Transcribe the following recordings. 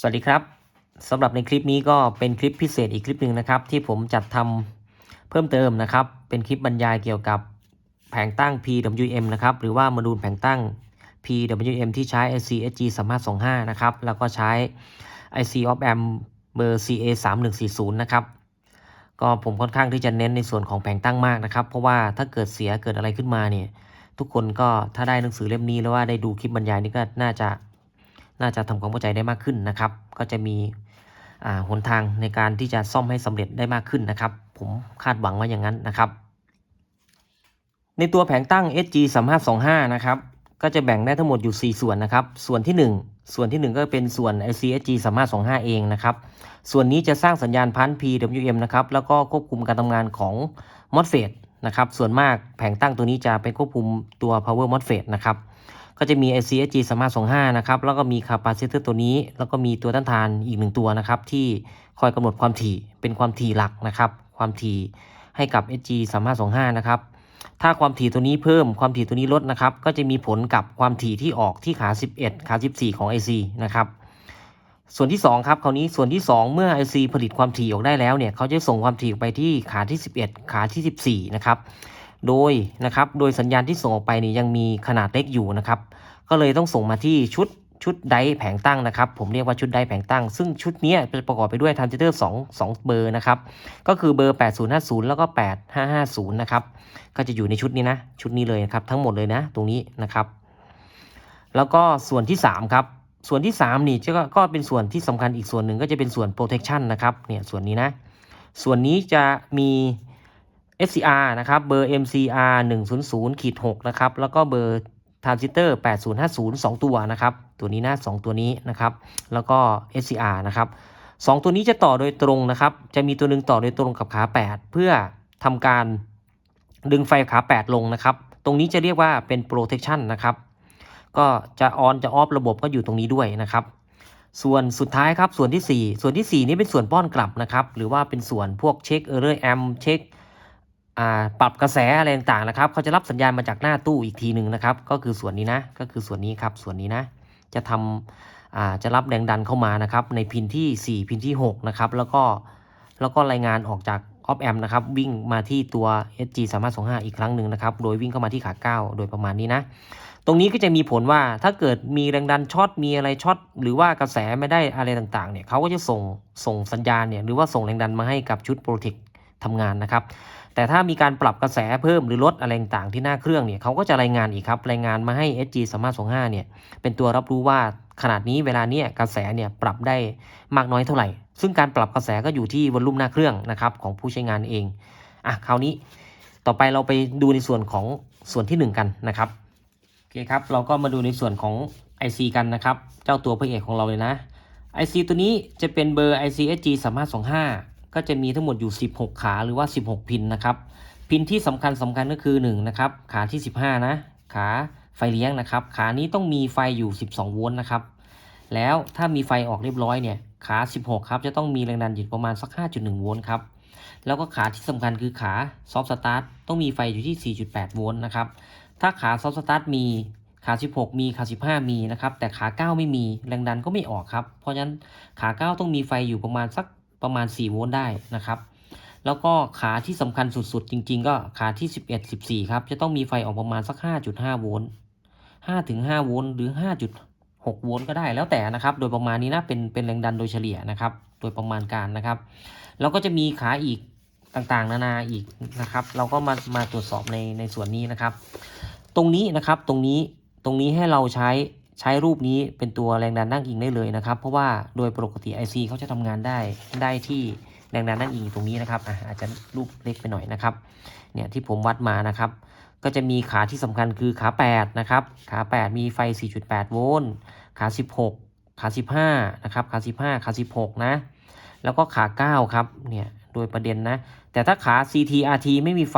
สวัสดีครับสำหรับในคลิปนี้ก็เป็นคลิปพิเศษอีกคลิปหนึ่งนะครับที่ผมจัดทำเพิ่มเติมนะครับเป็นคลิปบรรยายเกี่ยวกับแผงตั้ง PWM นะครับหรือว่าโมดูลแผงตั้ง PWM ที่ใช้ IC SG3525 นะครับแล้วก็ใช้ IC Op Amp เบอร์ CA3140 นะครับก็ผมค่อนข้างที่จะเน้นในส่วนของแผงตั้งมากนะครับเพราะว่าถ้าเกิดเสียเกิดอะไรขึ้นมาเนี่ยทุกคนก็ถ้าได้หนังสือเล่มนี้แล้วว่าได้ดูคลิปบรรยายนี้ก็น่าจะทำความเข้าใจได้มากขึ้นนะครับก็จะมีหนทางในการที่จะซ่อมให้สำเร็จได้มากขึ้นนะครับผมคาดหวังว่าอย่างนั้นนะครับในตัวแผงตั้ง SG3525 นะครับก็จะแบ่งได้ทั้งหมดอยู่4ส่วนนะครับส่วนที่1ก็เป็นส่วน IC SG3525 เองนะครับส่วนนี้จะสร้างสัญญาณพันธุ์ PWM นะครับแล้วก็ควบคุมการทำงานของ MOSFET นะครับส่วนมากแผงตั้งตัวนี้จะเป็นควบคุมตัว Power MOSFET นะครับก็จะมี IC SG3525 นะครับแล้วก็มี Capacitor ตัวนี้แล้วก็มีตัวต้านทานอีก1ตัวนะครับที่คอยกำหนดความถี่เป็นความถี่หลักนะครับความถี่ให้กับ SG3525 นะครับถ้าความถี่ตัวนี้เพิ่มความถี่ตัวนี้ลดนะครับก็จะมีผลกับความถี่ที่ออกที่ขา11ขา14ของ IC นะครับส่วนที่2ครับคราวนี้ส่วนที่2เมื่อ IC ผลิตความถี่ออกได้แล้วเนี่ยเขาจะส่งความถี่ไปที่ขาที่11ขาที่14นะครับโดยสัญญาณที่ส่งออกไปนี่ยังมีขนาดเล็กอยู่นะครับก็เลยต้องส่งมาที่ชุดไดแผงตั้งนะครับผมเรียกว่าชุดไดแผงตั้งซึ่งชุดนี้จะประกอบไปด้วยทรานซิสเตอร์2เบอร์นะครับก็คือเบอร์8050แล้วก็8550นะครับก็จะอยู่ในชุดนี้นะชุดนี้เลยนะครับทั้งหมดเลยนะตรงนี้นะครับแล้วก็ส่วนที่3ครับส่วนที่3นี่ก็เป็นส่วนที่สำคัญอีกส่วนหนึ่งก็จะเป็นส่วน protection นะครับเนี่ยส่วนนี้นะส่วนนี้จะมี SCR นะครับเบอร์ MCR 100-6นะครับแล้วก็เบอร์ทรานซิสเตอร์8050 2ตัวนะครับตัวนี้นะ2ตัวนี้นะครับแล้วก็ SCR นะครับ2ตัวนี้จะต่อโดยตรงนะครับจะมีตัวหนึ่งต่อโดยตรงกับขา8เพื่อทำการดึงไฟขา8ลงนะครับตรงนี้จะเรียกว่าเป็น protection นะครับก็จะออนจะออฟระบบก็อยู่ตรงนี้ด้วยนะครับส่วนสุดท้ายครับส่วนที่4นี้เป็นส่วนป้อนกลับนะครับหรือว่าเป็นส่วนพวกเช็คerror ampเช็คปรับกระแสอะไรต่างๆนะครับเขาจะรับสัญญาณมาจากหน้าตู้อีกทีหนึ่งนะครับก็คือส่วนนี้นะก็คือส่วนนี้ครับส่วนนี้นะจะจะรับแรงดันเข้ามานะครับในพินที่4พินที่6นะครับแล้วก็รายงานออกจากออฟแอมนะครับวิ่งมาที่ตัว SG3525 อีกครั้งหนึ่งนะครับโดยวิ่งเข้ามาที่ขา9โดยประมาณนี้นะตรงนี้ก็จะมีผลว่าถ้าเกิดมีแรงดันช็อตมีอะไรช็อตหรือว่ากระแสไม่ได้อะไรต่างๆเนี่ยเขาก็จะส่งสัญญาณเนี่ยหรือว่าส่งแรงดันมาให้กับชุดโปรเทคทำงานนะครับแต่ถ้ามีการปรับกระแสเพิ่มหรือลดอะไรต่างๆที่หน้าเครื่องเนี่ยเขาก็จะรายงานอีกครับรายงานมาให้ SG3525 เนี่ยเป็นตัวรับรู้ว่าขนาดนี้เวลาเนี้ยกระแสเนี่ยปรับได้มากน้อยเท่าไหร่ซึ่งการปรับกระแสก็อยู่ที่วอลลุ่มหน้าเครื่องนะครับของผู้ใช้งานเองคราวนี้ต่อไปเราไปดูในส่วนของส่วนที่1กันนะครับโอเคครับเราก็มาดูในส่วนของ IC กันนะครับเจ้าตัวพระเอกของเราเลยนะ IC ตัวนี้จะเป็นเบอร์ IC SG3525ก็จะมีทั้งหมดอยู่16ขาหรือว่า16พินนะครับพินที่สำคัญก็คือ1นะครับขาที่15นะขาไฟเลี้ยงนะครับขานี้ต้องมีไฟอยู่12โวลต์นะครับแล้วถ้ามีไฟออกเรียบร้อยเนี่ยขา16ครับจะต้องมีแรงดันอยู่ประมาณสัก 5.1 โวลต์ครับแล้วก็ขาที่สำคัญคือขาซอฟต์สตาร์ทต้องมีไฟอยู่ที่ 4.8 โวลต์นะครับถ้าขาซอฟต์สตาร์ทมีขา16มีขา15มีนะครับแต่ขา9ไม่มีแรงดันก็ไม่ออกครับเพราะฉะนั้นขา9ต้องมีไฟอยู่ประมาณ4โวลต์ได้นะครับแล้วก็ขาที่สำคัญสุดๆจริงๆก็ขาที่11 14ครับจะต้องมีไฟออกประมาณสัก 5.5 โวลต์5 โวลต์หรือ 5.6 โวลต์ก็ได้แล้วแต่นะครับโดยประมาณนี้นะเป็นแรงดันโดยเฉลี่ยนะครับโดยประมาณการนะครับแล้วก็จะมีขาอีกต่างๆนานาอีกนะครับเราก็มาตรวจสอบในส่วนนี้นะครับตรงนี้นะครับตรงนี้ให้เราใช้รูปนี้เป็นตัวแรงดันนั่งอิงได้เลยนะครับเพราะว่าโดยปกติ IC เขาจะทำงานได้ที่แรงดันนั่งอิงตรงนี้นะครับอาจจะรูปเล็กไปหน่อยนะครับเนี่ยที่ผมวัดมานะครับก็จะมีขาที่สำคัญคือขา8นะครับขา8มีไฟ 4.8 โวลต์ขา16ขา15นะครับขา15ขา16นะแล้วก็ขา9ครับเนี่ยโดยประเด็นนะแต่ถ้าขา CTRT ไม่มีไฟ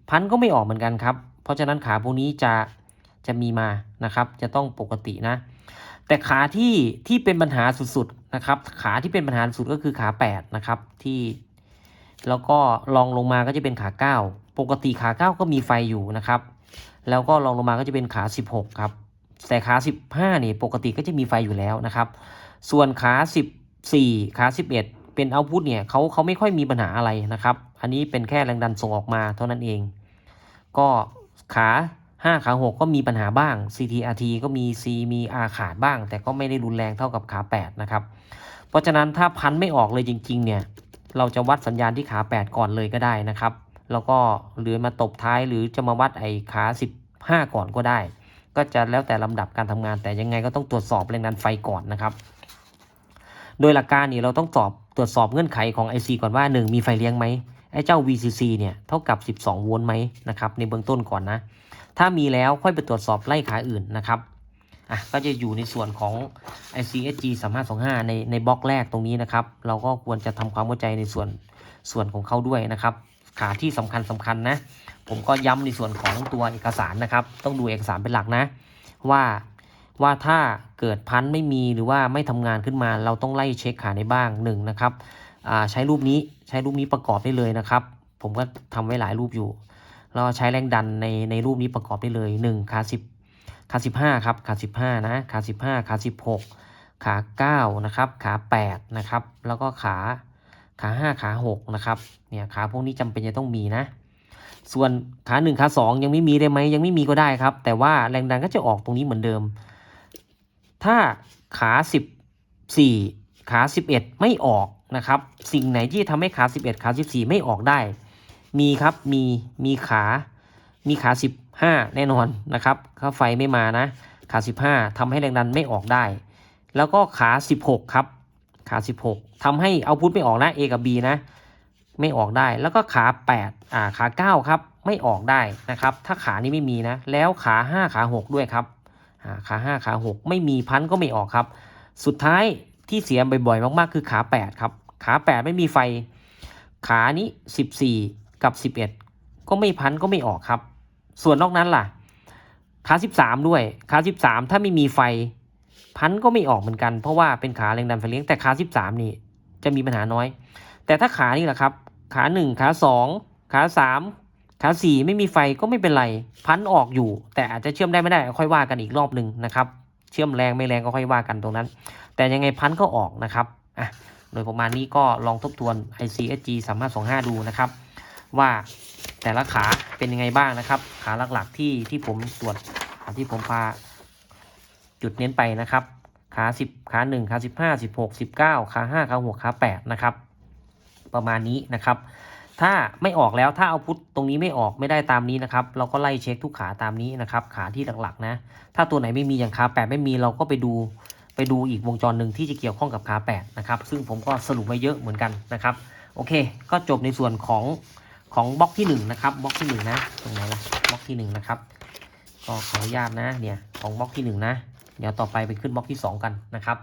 พันก็ไม่ออกเหมือนกันครับเพราะฉะนั้นขาพวกนี้จะมีมานะครับจะต้องปกตินะแต่ขาที่เป็นปัญหาสุดๆนะครับขาที่เป็นปัญหาสุดก็คือขา8นะครับที่แล้วก็ลองลงมาก็จะเป็นขา9ปกติขา9ก็มีไฟอยู่นะครับแล้วก็ลองลงมาก็จะเป็นขา16ครับ แต่ขา15นี่ปกติก็จะมีไฟอยู่แล้วนะครับส่วนขา14ขา11เป็นเอาพุตเนี่ยเขาไม่ค่อยมีปัญหาอะไรนะครับอันนี้เป็นแค่แรงดันส่งออกมาเท่านั้นเองก็ขา5ขา6ก็มีปัญหาบ้าง CTRT ก็มี C มี R ขาดบ้างแต่ก็ไม่ได้รุนแรงเท่ากับขา8นะครับเพราะฉะนั้นถ้าพันไม่ออกเลยจริงๆเนี่ยเราจะวัดสัญญาณที่ขา8ก่อนเลยก็ได้นะครับแล้วก็หรือมาตบท้ายหรือจะมาวัดไอ้ขา15ก่อนก็ได้ก็จะแล้วแต่ลำดับการทำงานแต่ยังไงก็ต้องตรวจสอบแรงดันไฟก่อนนะครับโดยหลักการนี่เราต้องตรวจสอบเงื่อนไขของ IC ก่อนว่า1มีไฟเลี้ยงไหมไอ้เจ้า VCC เนี่ยเท่ากับ12โวลต์ไหมนะครับในเบื้องต้นก่อนนะถ้ามีแล้วค่อยไปตรวจสอบไล่ขาอื่นนะครับก็จะอยู่ในส่วนของ ICSG 3525ในบล็อกแรกตรงนี้นะครับเราก็ควรจะทำความเข้าใจในส่วนของเขาด้วยนะครับขาที่สำคัญนะผมก็ย้ำในส่วนของตัวเอกสารนะครับต้องดูเอกสารเป็นหลักนะว่าถ้าเกิดพันไม่มีหรือว่าไม่ทำงานขึ้นมาเราต้องไล่เช็คขาในบ้าง1นะครับใช้รูปนี้ประกอบได้เลยนะครับผมก็ทำไว้หลายรูปอยู่เราใช้แรงดันในรูปนี้ประกอบได้เลย1ขา15ครับขา15นะขา15ขา16ขา9นะครับขา8นะครับแล้วก็ขา5ขา6นะครับเนี่ยขาพวกนี้จำเป็นจะต้องมีนะส่วนขา1ขา2ยังไม่มีได้ไหมยังไม่มีก็ได้ครับแต่ว่าแรงดันก็จะออกตรงนี้เหมือนเดิมถ้าขา14ขา11ไม่ออกนะครับสิ่งไหนที่ทำให้ขา11ขา14ไม่ออกได้มีครับมีขา15แน่นอนนะครับถ้าไฟไม่มานะขา15ทำให้แรงดันไม่ออกได้แล้วก็ขา16ครับขา16ทำให้เอาพุทไม่ออกนะ A กับ B นะไม่ออกได้แล้วก็ขา8ขา9ครับไม่ออกได้นะครับถ้าขานี้ไม่มีนะแล้วขา5ขา6ด้วยครับขา5ขา6ไม่มีพันก็ไม่ออกครับสุดท้ายที่เสียบ่อยๆมากๆคือขา8ครับขา8ไม่มีไฟขานี้14กับ11ก็ไม่พันก็ไม่ออกครับส่วนนอกนั้นล่ะขา13ด้วยขา13ถ้าไม่มีไฟพันก็ไม่ออกเหมือนกันเพราะว่าเป็นขาแรงดันไฟเลี้ยงแต่ขา13นี่จะมีปัญหาน้อยแต่ถ้าขานี่แหละครับขา1ขา2ขา3ขา4ไม่มีไฟก็ไม่เป็นไรพันออกอยู่แต่อาจจะเชื่อมได้ไม่ได้ค่อยว่ากันอีกรอบนึงนะครับเชื่อมแรงไม่แรงก็ค่อยว่ากันตรงนั้นแต่ยังไงพันก็ออกนะครับโดยประมาณนี้ก็ลองทบทวน ICSG 3525ดูนะครับว่าแต่ละขาเป็นยังไงบ้างนะครับขาหลักๆที่ผมตรวจที่ผมพาจุดเน้นไปนะครับขา10ขา1ขา15 16 19ขา5ขา6ขา8นะครับประมาณนี้นะครับถ้าไม่ออกแล้วถ้าเอาพุทตรงนี้ไม่ออกไม่ได้ตามนี้นะครับเราก็ไล่เช็คทุกขาตามนี้นะครับขาที่หลักๆนะถ้าตัวไหนไม่มีอย่างขา8ไม่มีเราก็ไปดูอีกวงจรหนึ่งที่จะเกี่ยวข้องกับขา8นะครับซึ่งผมก็สรุปไว้เยอะเหมือนกันนะครับโอเคก็จบในส่วนของบล็อกที่1นะครับบล็อกที่1นะตรงไหนล่ะบล็อกที่1นะครับก็ขออนุญาตนะเนี่ยของบล็อกที่1นะเดี๋ยวต่อไปขึ้นบล็อกที่2กันนะครับ